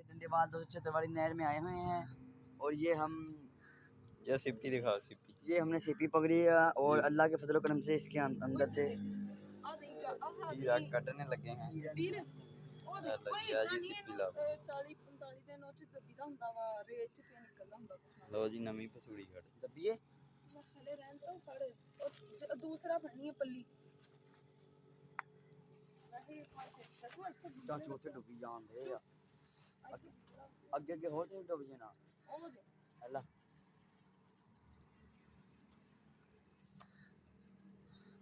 डंडेवाल 276 वाली नहर में आए हुए हैं और ये सीपी दिखाओ सीपी। ये हमने सीपी पकड़ी है और अल्लाह के फजल करम से इसके अंदर से हीरा कटने लगे हैं। जी सीपी ला 40-45 दिन ਉਹ ਚ ਦੱਬੀ ਦਾ ਹੁੰਦਾ ਵਾ ਰੇਤ ਚ ਫੇਰ ਨਿਕਲਦਾ ਹੁੰਦਾ ਕੁਛ लो जी नवी फसूड़ी कट दबिए ਹਲੇ ਰਹਿਣ ਤੋਂ ਫੜ ਉਹ ਦੂਸਰਾ ਫੜਨੀ ਹੈ ਪੱਲੀ ਚਾਚੂ ਉੱਥੇ ਡੁੱਬੀ ਜਾਂਦੇ ਆ ਅੱਗੇ ਅੱਗੇ ਹੋਰ ਤੇ ਡੁੱਬ ਜਾਣਾ ਉਹ ਦੇ ਅੱਲਾ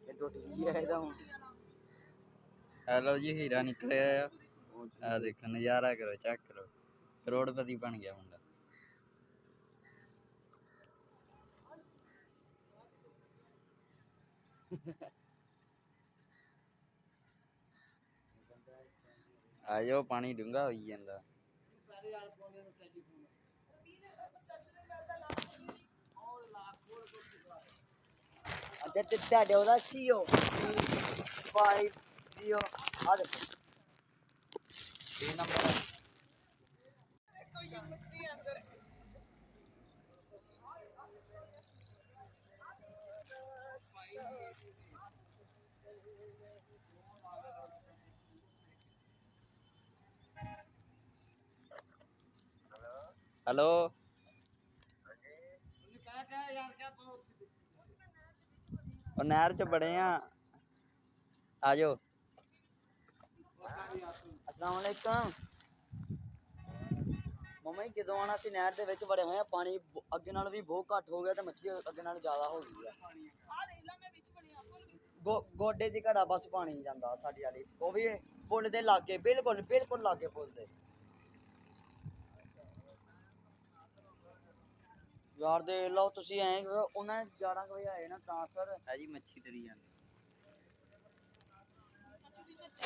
ਇਹ ਟੁੱਟ ਗਈ ਹੈ ਇਹਦਾ ਹੁਣ हेलो जी हीरा निकले आ देखो नजारा करो चेक करो करोड़पति बन गया मुंडा। आ जाओ पानी डूंगा हो जाता। अच्छा ਤੁਹਾਡੇ ਉਹਦਾ ਸੀਓ 50 ਆ ਦੇਖੋ 3 ਨੰਬਰ ਕੋਈ ਮੱਛੀ ਅੰਦਰ हेलो नहर च बड़े हैं आ जाओ। अस्सलाम वालेकुम ਮਮਾ ਜੀ ਜਦੋਂ ਆਣਾ ਸੀ ਨਹਿਰ ਦੇ ਵਿੱਚ ਵੜੇ ਹੋਏ ਆ ਪਾਣੀ ਅੱਗੇ ਨਾਲ ਵੀ ਬਹੁਤ ਘੱਟ ਹੋ ਗਿਆ ਤੇ ਮੱਛੀ ਅੱਗੇ ਨਾਲ ਜ਼ਿਆਦਾ ਹੋ ਗਈ ਆ ਆ ਦੇਖ ਲੈ ਮੈਂ ਵਿੱਚ ਬਣਿਆ ਫੁੱਲ ਗੋਡੇ ਦੀ ਘੜਾ ਬਸ ਪਾਣੀ ਜਾਂਦਾ ਸਾਡੀ ਵਾਲੀ ਉਹ ਵੀ ਪੁੱਲ ਦੇ ਲਾਗੇ ਬਿਲਕੁਲ ਲਾਗੇ ਪੁੱਲ ਦੇ ਯਾਰ ਦੇ ਲਓ ਤੁਸੀਂ ਐਂ ਉਹਨਾਂ 11 ਵਜੇ ਆਏ ਨਾ ਤਾਂ ਸਰ है जी मच्छी तरी जानी।